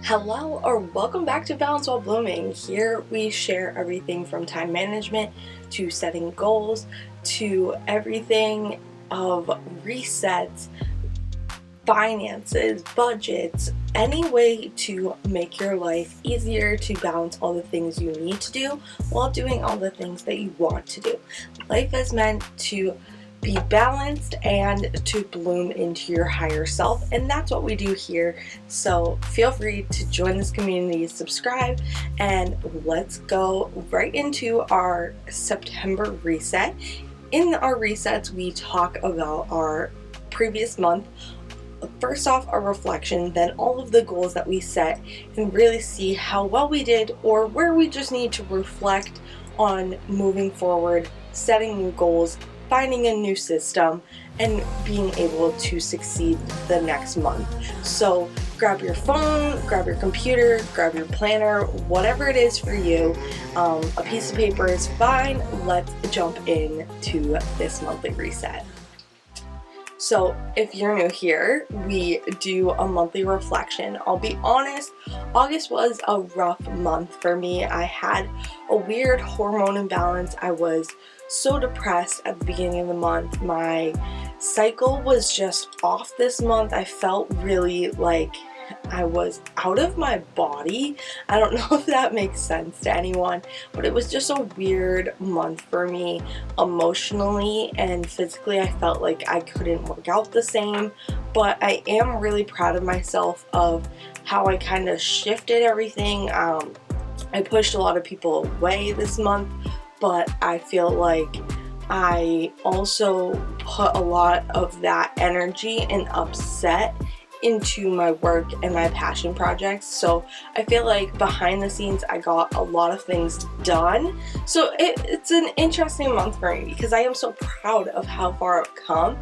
Hello or welcome back to Balance While Blooming. Here we share everything from time management to setting goals to everything of resets, finances, budgets, any way to make your life easier to balance all the things you need to do while doing all the things that you want to do. Life is meant to be balanced and to bloom into your higher self, and that's what we do here. So feel free to join this community, subscribe, and let's go right into our September reset. In our resets, we talk about our previous month. First off, a reflection, then all of the goals that we set, and really see how well we did or where we just need to reflect on moving forward, setting new goals, finding a new system, and being able to succeed the next month. So grab your phone, grab your computer, grab your planner, whatever it is for you. A piece of paper is fine. Let's jump into this monthly reset. So if you're new here, we do a monthly reflection. I'll be honest, August was a rough month for me. I had a weird hormone imbalance. I was so depressed at the beginning of the month. My cycle was just off this month. I felt really like I was out of my body. I don't know if that makes sense to anyone, but it was just a weird month for me emotionally and physically. I felt like I couldn't work out the same, but I am really proud of myself of how I kind of shifted everything. I pushed a lot of people away this month, but I feel like I also put a lot of that energy and upset into my work and my passion projects. So I feel like behind the scenes I got a lot of things done. So it's an interesting month for me because I am so proud of how far I've come,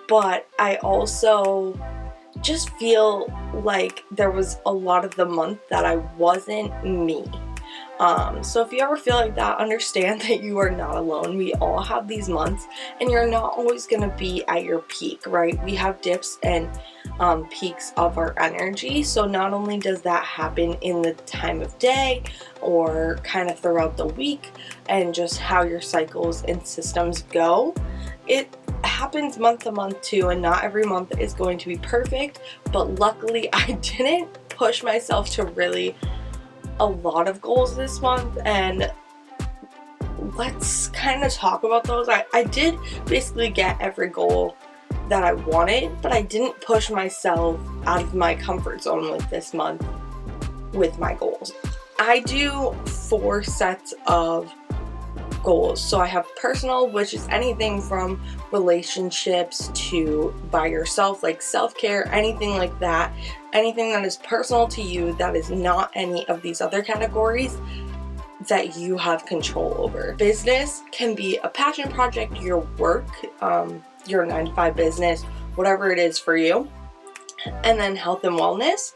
but I also just feel like there was a lot of the month that I wasn't me. So if you ever feel like that, understand that you are not alone. We all have these months and you're not always going to be at your peak, right? We have dips and peaks of our energy. So not only does that happen in the time of day or kind of throughout the week and just how your cycles and systems go, it happens month to month too, and not every month is going to be perfect. But luckily I didn't push myself to really a lot of goals this month, and let's kind of talk about those. I did basically get every goal that I wanted, but I didn't push myself out of my comfort zone with this month with my goals. I do 4 sets of goals. So I have personal, which is anything from relationships to by yourself, like self-care, anything like that. Anything that is personal to you that is not any of these other categories that you have control over. Business can be a passion project, your work, your 9-to-5 business, whatever it is for you. And then health and wellness,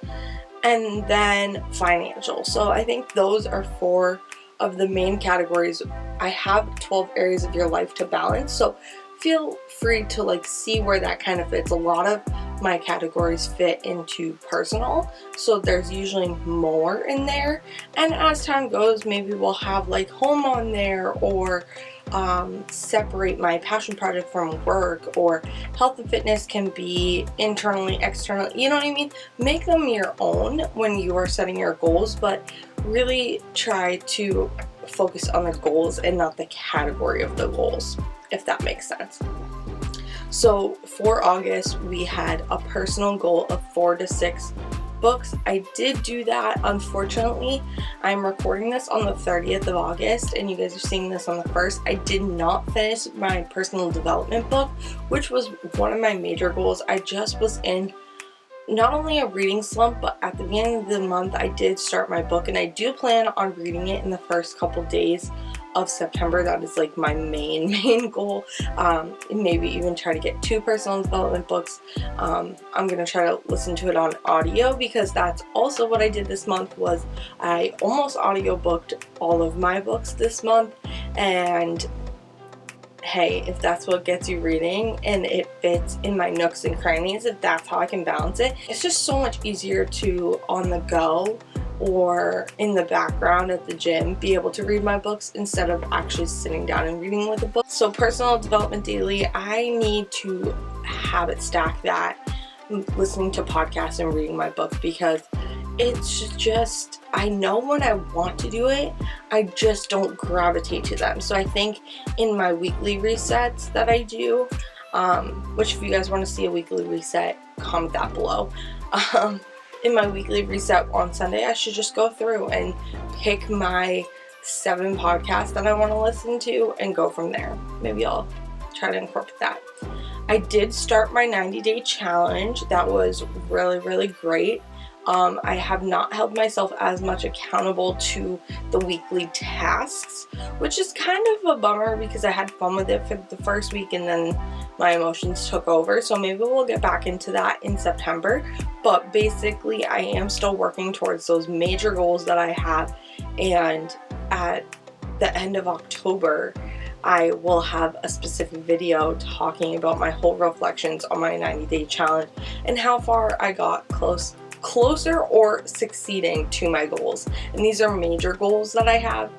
and then financial. So I think those are 4 of the main categories. I have 12 areas of your life to balance, so feel free to see where that kind of fits. A lot of my categories fit into personal, so there's usually more in there, and as time goes maybe we'll have home on there, or separate my passion project from work, or health and fitness can be internally, externally, you know what I mean? Make them your own when you are setting your goals, but really try to focus on the goals and not the category of the goals, if that makes sense. So for August, we had a personal goal of 4 to 6 books. I did do that. Unfortunately, I'm recording this on the 30th of August and you guys are seeing this on the 1st. I did not finish my personal development book, which was one of my major goals. I just was in not only a reading slump, but at the beginning of the month I did start my book, and I do plan on reading it in the first couple days of September. That is my main goal. Maybe even try to get 2 personal development books. I'm gonna try to listen to it on audio, because that's also what I did this month. Was I almost audiobooked all of my books this month, and hey, if that's what gets you reading and it fits in my nooks and crannies, if that's how I can balance it, it's just so much easier to, on the go or in the background at the gym, be able to read my books instead of actually sitting down and reading with a book. So personal development daily, I need to habit stack that, listening to podcasts and reading my book, because it's just, I know when I want to do it, I just don't gravitate to them. So I think in my weekly resets that I do, which if you guys want to see a weekly reset, comment that below. In my weekly reset on Sunday, I should just go through and pick my 7 podcasts that I want to listen to and go from there. Maybe I'll try to incorporate that. I did start my 90-day challenge. That was really, really great. I have not held myself as much accountable to the weekly tasks, which is kind of a bummer because I had fun with it for the first week and then my emotions took over. So maybe we'll get back into that in September. But basically, I am still working towards those major goals that I have. And at the end of October, I will have a specific video talking about my whole reflections on my 90-day challenge and how far I got closer or succeeding to my goals. And these are major goals that I have,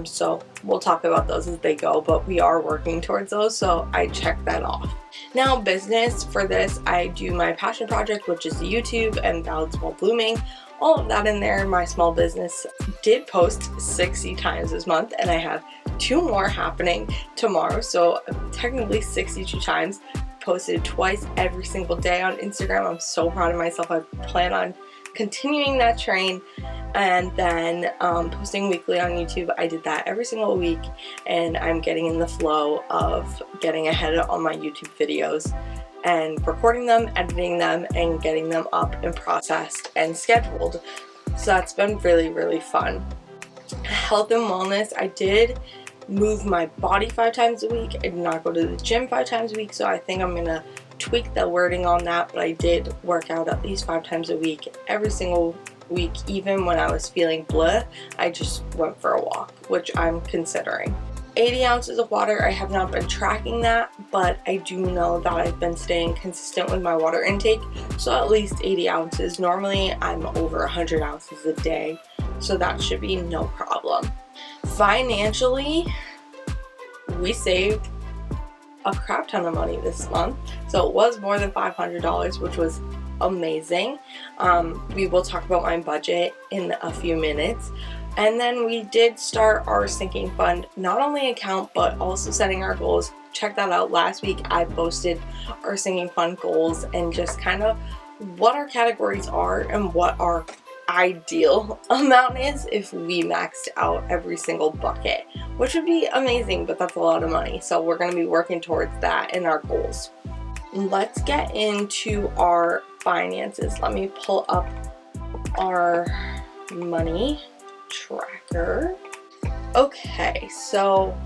so we'll talk about those as they go, but we are working towards those, so I check that off. Now, business, for this I do my passion project, which is YouTube and Balance While Blooming, all of that in there. My small business did post 60 times this month, and I have 2 more happening tomorrow, so technically 62 times. Posted twice every single day on Instagram. I'm so proud of myself. I plan on continuing that train, and then posting weekly on YouTube. I did that every single week, and I'm getting in the flow of getting ahead on my YouTube videos and recording them, editing them, and getting them up and processed and scheduled. So that's been really, really fun. Health and wellness, I did move my body 5 times a week. I did not go to the gym 5 times a week, so I think I'm gonna tweak the wording on that, but I did work out at least 5 times a week every single week. Even when I was feeling blah, I just went for a walk, which I'm considering. 80 ounces of water, I have not been tracking that, but I do know that I've been staying consistent with my water intake, so at least 80 ounces. Normally I'm over 100 ounces a day, so that should be no problem. Financially, we saved a crap ton of money this month, so it was more than $500, which was amazing. We will talk about my budget in a few minutes. And then we did start our sinking fund, not only account, but also setting our goals. Check that out. Last week I posted our sinking fund goals and just kind of what our categories are and what our ideal amount is if we maxed out every single bucket, which would be amazing, but that's a lot of money. So we're going to be working towards that in our goals. Let's get into our finances. Let me pull up our money tracker. Okay, so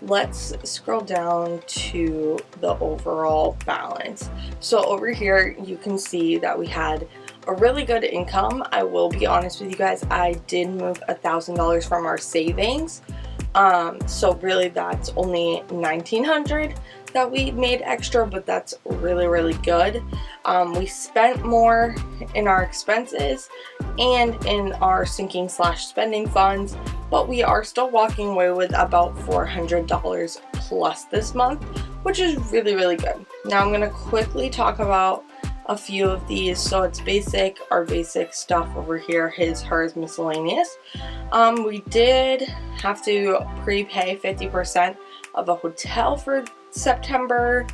let's scroll down to the overall balance. So over here you can see that we had a really good income. I will be honest with you guys, I did move $1,000 from our savings, so really that's only $1,900 that we made extra, but that's really, really good. We spent more in our expenses and in our sinking / spending funds, but we are still walking away with about $400 plus this month, which is really, really good. Now I'm going to quickly talk about a few of these. So it's basic, our basic stuff over here, his, hers, miscellaneous. We did have to prepay 50% of a hotel for September,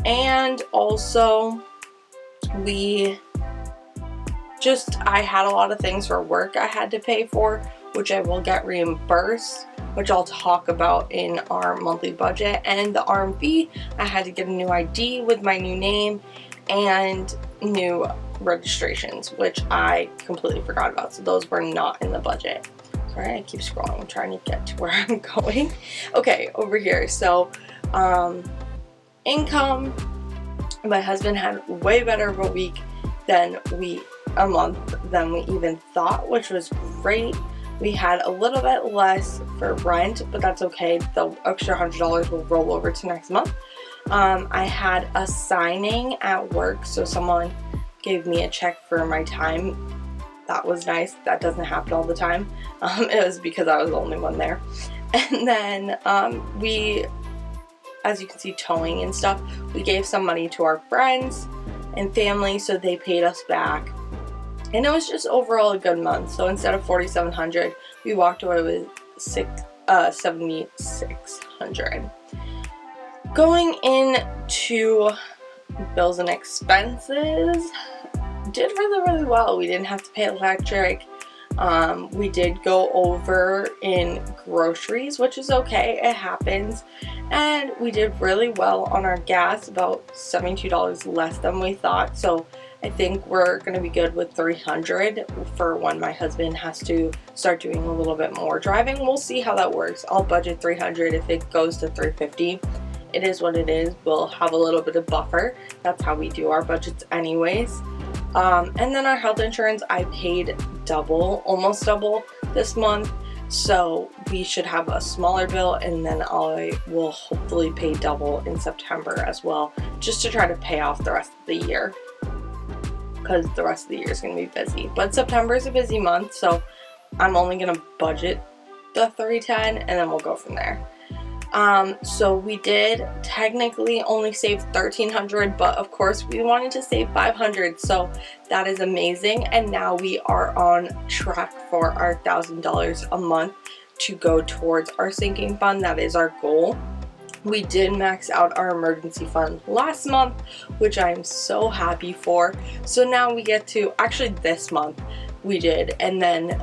and also I had a lot of things for work I had to pay for, which I will get reimbursed, which I'll talk about in our monthly budget. And the RMV, I had to get a new ID with my new name and new registrations, which I completely forgot about, so those were not in the budget. Sorry, I keep scrolling, I'm trying to get to where I'm going. Okay, over here, so income, my husband had way better of a month than we even thought, which was great. We had a little bit less for rent, but that's okay. The extra $100 will roll over to next month. I had a signing at work, so someone gave me a check for my time. That was nice. That doesn't happen all the time. It was because I was the only one there. And then we, as you can see, towing and stuff, we gave some money to our friends and family, so they paid us back. And it was just overall a good month. So instead of $4,700, we walked away with $7,600. Going into bills and expenses, did really well. We didn't have to pay electric. We did go over in groceries, which is okay, it happens. And we did really well on our gas, about $72 less than we thought. So I think we're going to be good with $300 for when my husband has to start doing a little bit more driving. We'll see how that works. I'll budget $300. If it goes to $350, it is what it is. We'll have a little bit of buffer. That's how we do our budgets anyways. And then our health insurance, I paid double, almost double this month. So we should have a smaller bill, and then I will hopefully pay double in September as well, just to try to pay off the rest of the year, because the rest of the year is going to be busy. But September is a busy month, so I'm only going to budget the $310, and then we'll go from there. So we did technically only save $1,300, but of course we wanted to save $500, so that is amazing. And now we are on track for our $1,000 a month to go towards our sinking fund. That is our goal. We did max out our emergency fund last month, which I'm so happy for. So now we get to, actually this month we did, and then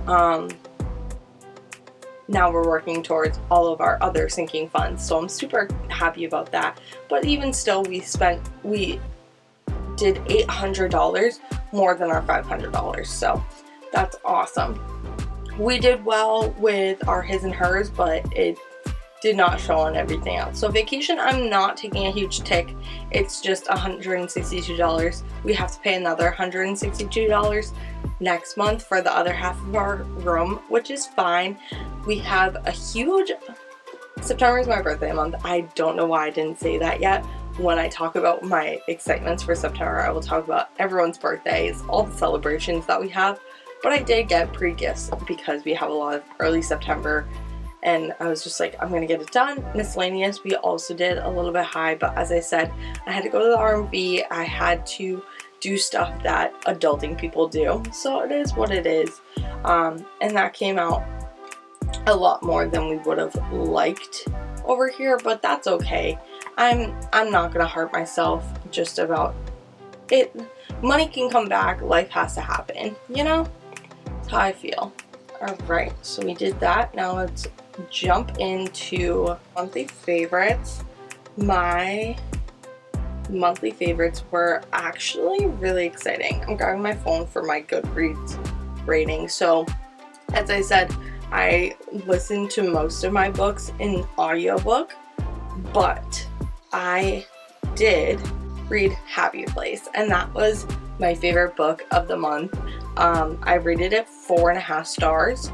now we're working towards all of our other sinking funds. So I'm super happy about that. But even still, we did $800 more than our $500. So that's awesome. We did well with our his and hers, but it did not show on everything else. So vacation, I'm not taking a huge tick. It's just $162. We have to pay another $162 next month for the other half of our room, which is fine. We have a huge, September is my birthday month. I don't know why I didn't say that yet. When I talk about my excitements for September, I will talk about everyone's birthdays, all the celebrations that we have. But I did get pre-gifts because we have a lot of early September, and I was just like, I'm gonna get it done. Miscellaneous, we also did a little bit high, but as I said, I had to go to the R&B. I had to do stuff that adulting people do, so it is what it is. And that came out a lot more than we would have liked over here, but that's okay. I'm not gonna hurt myself just about it. Money can come back, life has to happen, you know? That's how I feel. Alright, so we did that. Now let's jump into monthly favorites. My monthly favorites were actually really exciting. I'm grabbing my phone for my Goodreads rating. So as I said, I listened to most of my books in audiobook, but I did read Happy Place, and that was my favorite book of the month. I rated it 4.5 stars.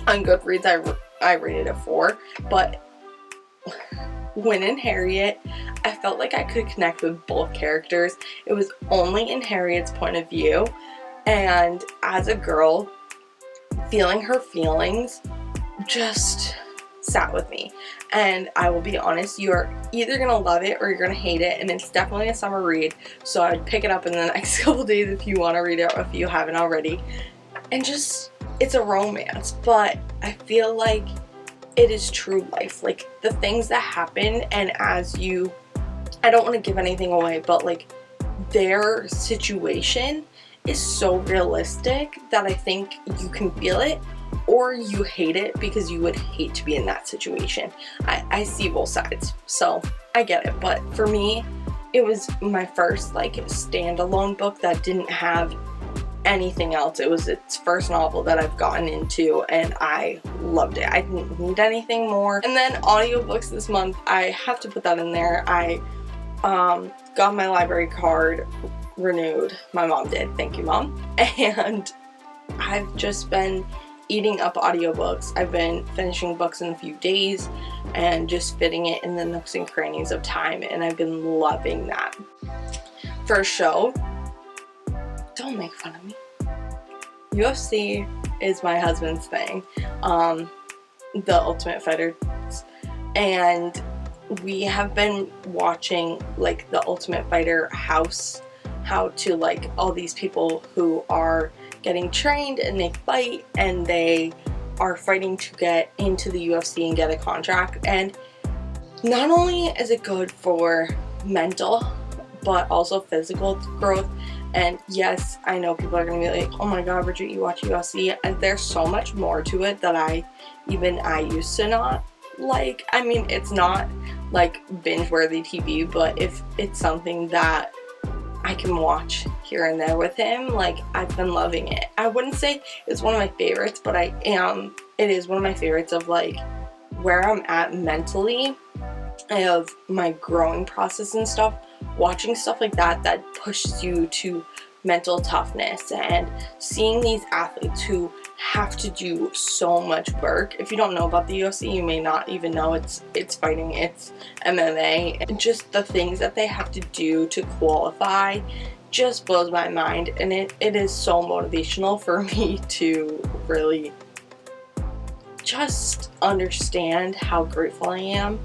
On Goodreads, I rated it 4, but when in Harriet, I felt like I could connect with both characters. It was only in Harriet's point of view, and as a girl, feeling her feelings just sat with me. And I will be honest, you are either gonna love it or you're gonna hate it, and it's definitely a summer read, so I'd pick it up in the next couple days if you want to read it, or if you haven't already. And just, it's a romance, but I feel like it is true life, like the things that happen, and as you, I don't want to give anything away, but like their situation is so realistic that I think you can feel it, or you hate it because you would hate to be in that situation. I see both sides, so I get it. But for me, it was my first like standalone book that didn't have anything else. It was its first novel that I've gotten into, and I loved it. I didn't need anything more. And then audiobooks this month, I have to put that in there. I got my library card renewed. My mom did. Thank you, Mom. And I've just been eating up audiobooks. I've been finishing books in a few days and just fitting it in the nooks and crannies of time, and I've been loving that. For a show, don't make fun of me. UFC is my husband's thing, the Ultimate Fighter, and we have been watching like the Ultimate Fighter house, how to like all these people who are getting trained and they fight and they are fighting to get into the UFC and get a contract. And not only is it good for mental but also physical growth. And yes, I know people are gonna be like, oh my god, Bridget, you watch UFC, and there's so much more to it that I used to not like. I mean, it's not like binge-worthy TV, but if it's something that I can watch here and there with him, like, I've been loving it. I wouldn't say it's one of my favorites, but it is one of my favorites of like where I'm at mentally, of my growing process and stuff. Watching stuff like that pushes you to mental toughness, and seeing these athletes who have to do so much work. If you don't know about the UFC, you may not even know it's fighting, it's MMA, and just the things that they have to do to qualify just blows my mind, and it is so motivational for me to really just understand how grateful I am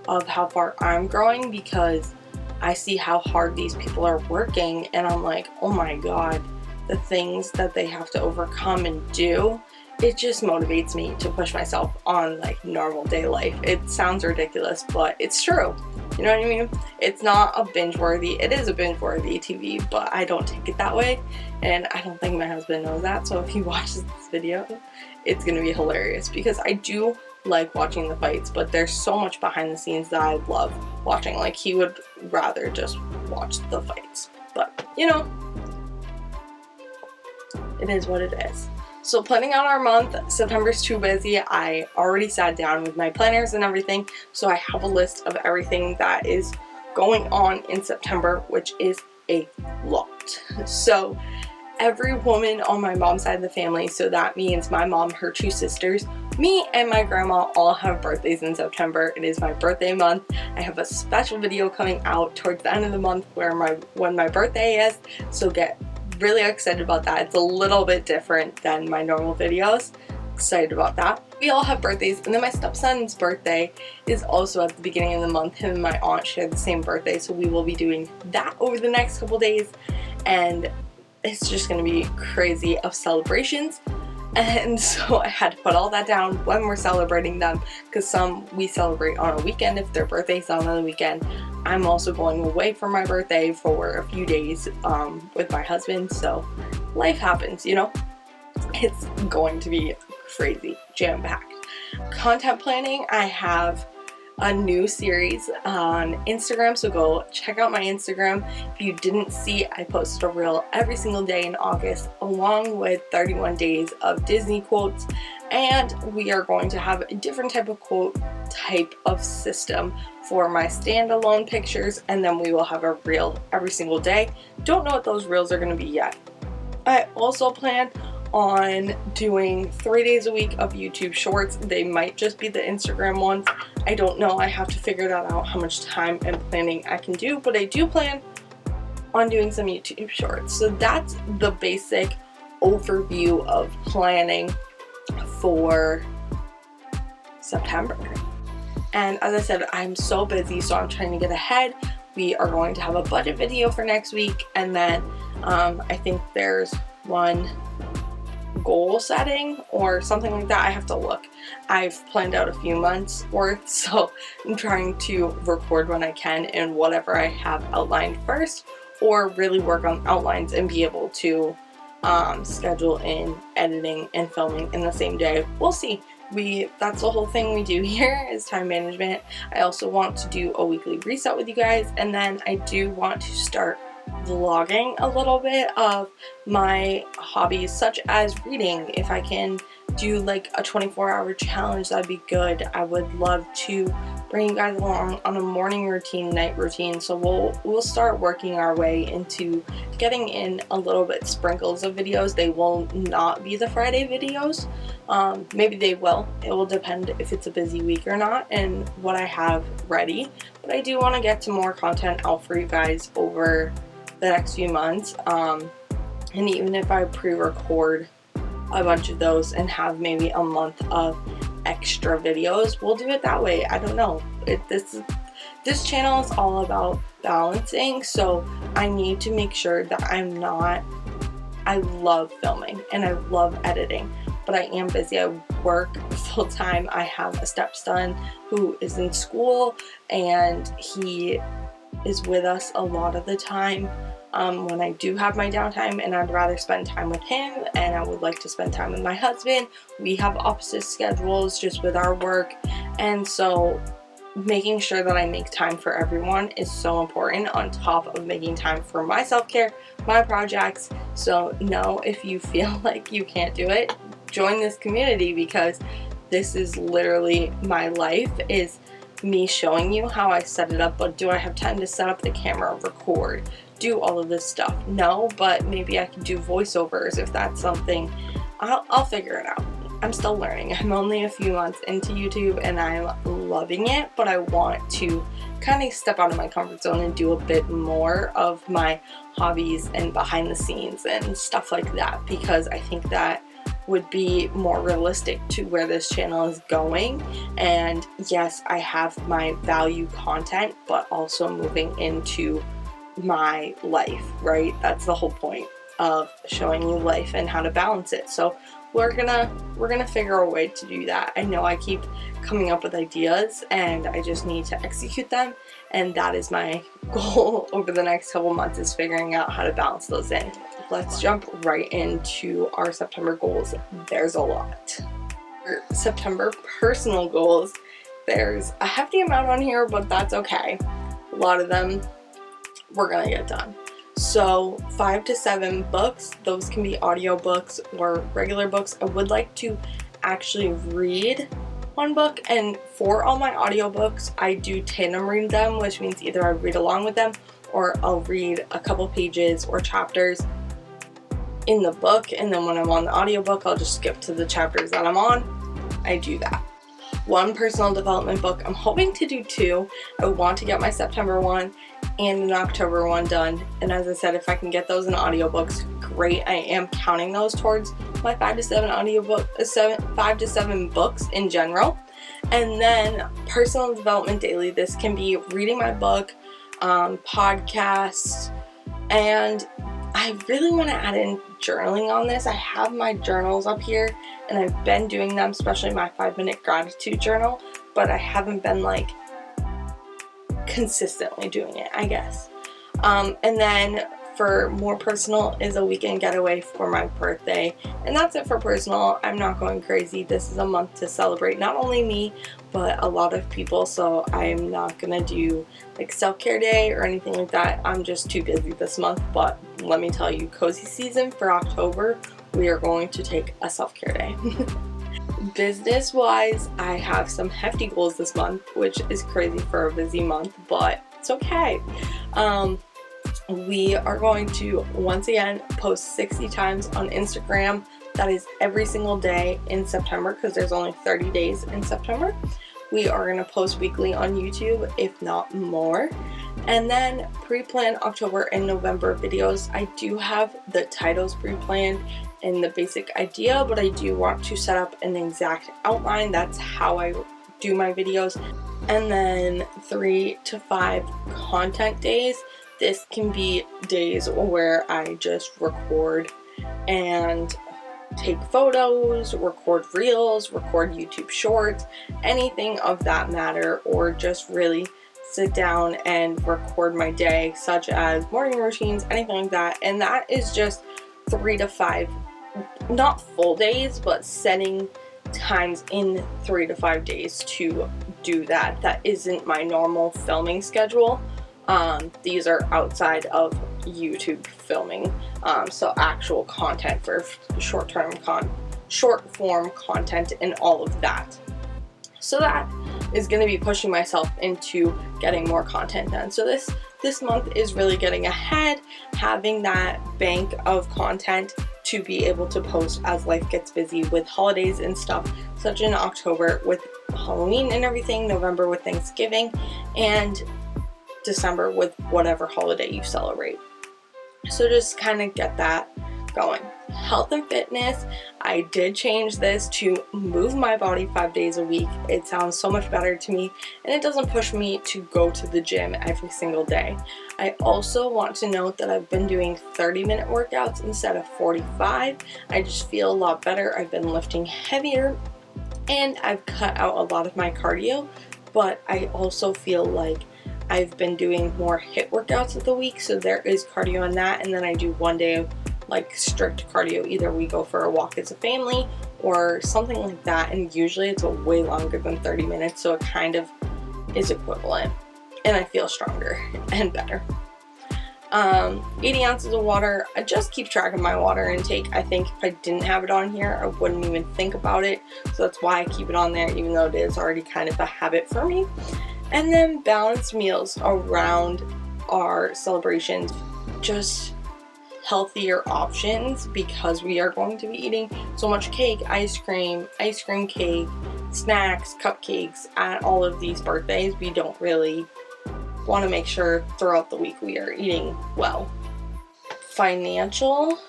of how far I'm growing, because I see how hard these people are working, and I'm like, oh my god, the things that they have to overcome and do, it just motivates me to push myself on like normal day life. It sounds ridiculous, but it's true. You know what I mean? It's not a binge-worthy, it is a binge-worthy TV, but I don't take it that way, and I don't think my husband knows that, so if he watches this video, it's gonna be hilarious, because I do like watching the fights, but there's so much behind the scenes that I love watching. Like, he would rather just watch the fights, but you know, it is what it is. So planning out our month, September's too busy. I already sat down with my planners and everything, so I have a list of everything that is going on in September, which is a lot. So every woman on my mom's side of the family, so that means my mom, her two sisters, me, and my grandma all have birthdays in September. It is my birthday month. I have a special video coming out towards the end of the month when my birthday is, so get really excited about that. It's a little bit different than my normal videos. Excited about that. We all have birthdays, and then my stepson's birthday is also at the beginning of the month. Him and my aunt share the same birthday, so we will be doing that over the next couple days, and it's just going to be crazy of celebrations. And so I had to put all that down when we're celebrating them, because some we celebrate on a weekend if their birthday's on the weekend. I'm also going away for my birthday for a few days with my husband, so life happens, you know? It's going to be crazy, jam-packed. Content planning, I have a new series on Instagram, so go check out my Instagram. If you didn't see, I posted a reel every single day in August, along with 31 days of Disney quotes, and we are going to have a different type of quote type of system for my standalone pictures, and then we will have a reel every single day. Don't know what those reels are going to be yet. I also plan on doing 3 days a week of YouTube shorts. They might just be the Instagram ones. I don't know. I have to figure that out, how much time and planning I can do, but I do plan on doing some YouTube shorts. So that's the basic overview of planning for September. And as I said, I'm so busy, so I'm trying to get ahead. We are going to have a budget video for next week, and then I think there's one goal setting or something like that. I have to look. I've planned out a few months worth, so I'm trying to record when I can and whatever I have outlined first, or really work on outlines and be able to schedule in editing and filming in the same day. We'll see. That's the whole thing we do here is time management. I also want to do a weekly reset with you guys, and then I do want to start vlogging a little bit of my hobbies, such as reading. If I can do like a 24-hour challenge, that'd be good. I would love to bring you guys along on a morning routine, night routine, so we'll start working our way into getting in a little bit sprinkles of videos. They will not be the Friday videos, Maybe they will. It will depend if it's a busy week or not and what I have ready. But I do want to get some more content out for you guys over the next few months. And even if I pre-record a bunch of those and have maybe a month of extra videos, we'll do it that way. I don't know. This channel is all about balancing, so I need to make sure that I love filming and I love editing, but I am busy. I work full time. I have a stepson who is in school and he is with us a lot of the time when I do have my downtime, and I'd rather spend time with him, and I would like to spend time with my husband. We have opposite schedules just with our work, and so making sure that I make time for everyone is so important, on top of making time for my self-care, my projects. So no, if you feel like you can't do it, join this community, because this is literally my life, is me showing you how I set it up. But do I have time to set up the camera, record, do all of this stuff? No, but maybe I can do voiceovers if that's something. I'll figure it out. I'm still learning. I'm only a few months into YouTube and I'm loving it, but I want to kind of step out of my comfort zone and do a bit more of my hobbies and behind the scenes and stuff like that, because I think that would be more realistic to where this channel is going. And yes, I have my value content, but also moving into my life, right? That's the whole point of showing you life and how to balance it. So we're gonna figure a way to do that. I know I keep coming up with ideas and I just need to execute them, and that is my goal over the next couple months, is figuring out how to balance those in. Let's jump right into our September goals. There's a lot. For September personal goals, there's a hefty amount on here, but that's okay. A lot of them we're gonna get done. So 5 to 7 books, those can be audiobooks or regular books. I would like to actually read one book, and for all my audiobooks, I do tandem read them, which means either I read along with them or I'll read a couple pages or chapters in the book, and then when I'm on the audiobook, I'll just skip to the chapters that I'm on. I do that. One personal development book. I'm hoping to do 2. I want to get my September one and an October one done, and as I said, if I can get those in audiobooks, great. I am counting those towards my 5 to 7 5 to 7 books in general. And then personal development daily. This can be reading my book, podcasts, and I really want to add in journaling on this. I have my journals up here and I've been doing them, especially my 5-minute gratitude journal, but I haven't been like consistently doing it, I guess. And then for more personal is a weekend getaway for my birthday, and that's it for personal. I'm not going crazy. This is a month to celebrate not only me but a lot of people, so I'm not gonna do like self-care day or anything like that. I'm just too busy this month. But let me tell you, cozy season for October, we are going to take a self-care day. Business wise, I have some hefty goals this month, which is crazy for a busy month, but it's okay. We are going to once again post 60 times on Instagram. That is every single day in September, because there's only 30 days in September. We are going to post weekly on YouTube, if not more. And then pre-plan October and November videos. I do have the titles pre-planned and the basic idea, but I do want to set up an exact outline. That's how I do my videos. And then 3 to 5 content days. This can be days where I just record and take photos, record reels, record YouTube shorts, anything of that matter, or just really sit down and record my day, such as morning routines, anything like that. And that is just 3 to 5, not full days, but setting times in 3 to 5 days to do that. That isn't my normal filming schedule. These are outside of YouTube filming, so actual content for short form content and all of that. So that is going to be pushing myself into getting more content done. So this month is really getting ahead, having that bank of content to be able to post as life gets busy with holidays and stuff, such in October with Halloween and everything, November with Thanksgiving, and December with whatever holiday you celebrate. So just kind of get that going. Health and fitness, I did change this to move my body 5 days a week. It sounds so much better to me, and it doesn't push me to go to the gym every single day. I also want to note that I've been doing 30-minute workouts instead of 45. I just feel a lot better. I've been lifting heavier, and I've cut out a lot of my cardio, but I also feel like I've been doing more HIIT workouts of the week, so there is cardio in that, and then I do one day of like strict cardio. Either we go for a walk as a family or something like that, and usually it's a way longer than 30 minutes, so it kind of is equivalent, and I feel stronger and better. 80 ounces of water. I just keep track of my water intake. I think if I didn't have it on here, I wouldn't even think about it, so that's why I keep it on there, even though it is already kind of a habit for me. And then balanced meals around our celebrations, just healthier options, because we are going to be eating so much cake, ice cream cake, snacks, cupcakes at all of these birthdays. We don't really want to make sure throughout the week we are eating well. Financial,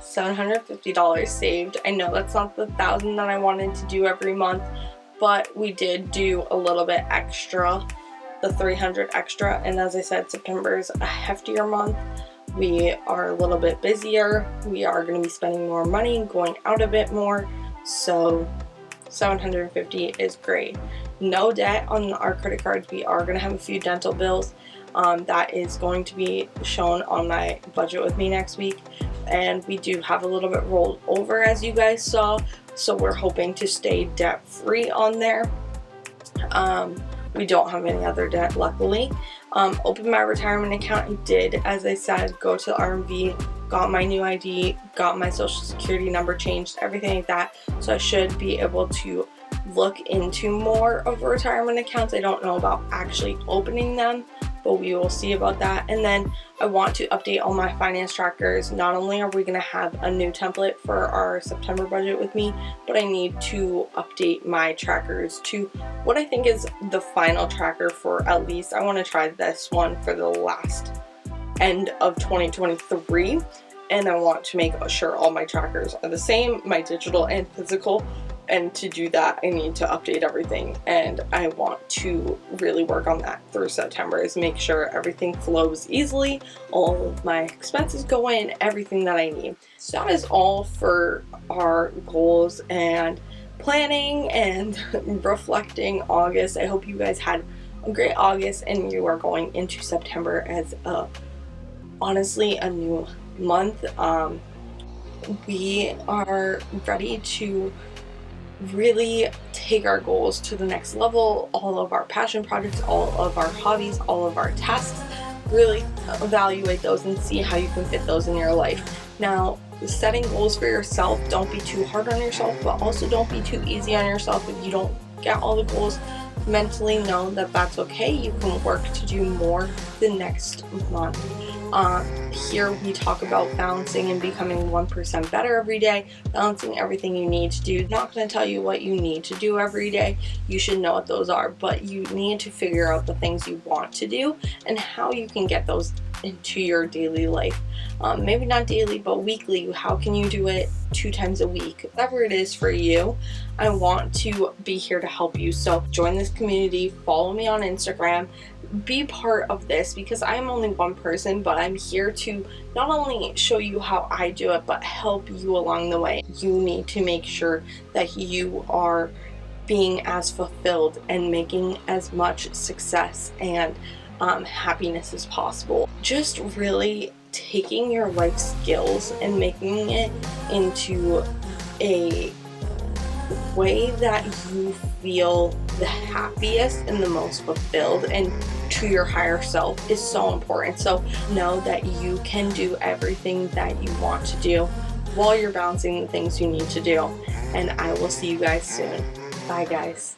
$750 saved. I know that's not the $1,000 that I wanted to do every month, but we did do a little bit extra, the $300 extra, and as I said, September is a heftier month. We are a little bit busier. We are going to be spending more money, going out a bit more, so $750 is great. No debt on our credit cards. We are going to have a few dental bills. That is going to be shown on my budget with me next week, and we do have a little bit rolled over, as you guys saw, so we're hoping to stay debt free on there. We don't have any other debt, luckily. Opened my retirement account. I did, as I said, go to the RMV, got my new ID, got my social security number changed, everything like that, so I should be able to look into more of retirement accounts. I don't know about actually opening them, but we will see about that. And then I want to update all my finance trackers. Not only are we going to have a new template for our September budget with me, but I need to update my trackers to what I think is the final tracker for, at least I want to try this one for the last end of 2023, and I want to make sure all my trackers are the same, my digital and physical. And to do that, I need to update everything, and I want to really work on that through September, is make sure everything flows easily, all of my expenses go in, everything that I need. So that is all for our goals and planning and reflecting August. I hope you guys had a great August, and you are going into September as honestly a new month. We are ready to really take our goals to the next level, all of our passion projects, all of our hobbies, all of our tasks. Really evaluate those and see how you can fit those in your life. Now, setting goals for yourself, don't be too hard on yourself, but also don't be too easy on yourself. If you don't get all the goals, mentally know that that's okay. You can work to do more the next month. Here we talk about balancing and becoming 1% better every day, balancing everything you need to do. Not going to tell you what you need to do every day. You should know what those are, but you need to figure out the things you want to do and how you can get those into your daily life. Maybe not daily, but weekly. How can you do it 2 times a week? Whatever it is for you, I want to be here to help you. So join this community, follow me on Instagram, be part of this, because I'm only one person, but I'm here to not only show you how I do it, but help you along the way. You need to make sure that you are being as fulfilled and making as much success and happiness as possible. Just really taking your life skills and making it into a way that you feel the happiest and the most fulfilled and to your higher self is so important. So know that you can do everything that you want to do while you're balancing the things you need to do. And I will see you guys soon. Bye, guys.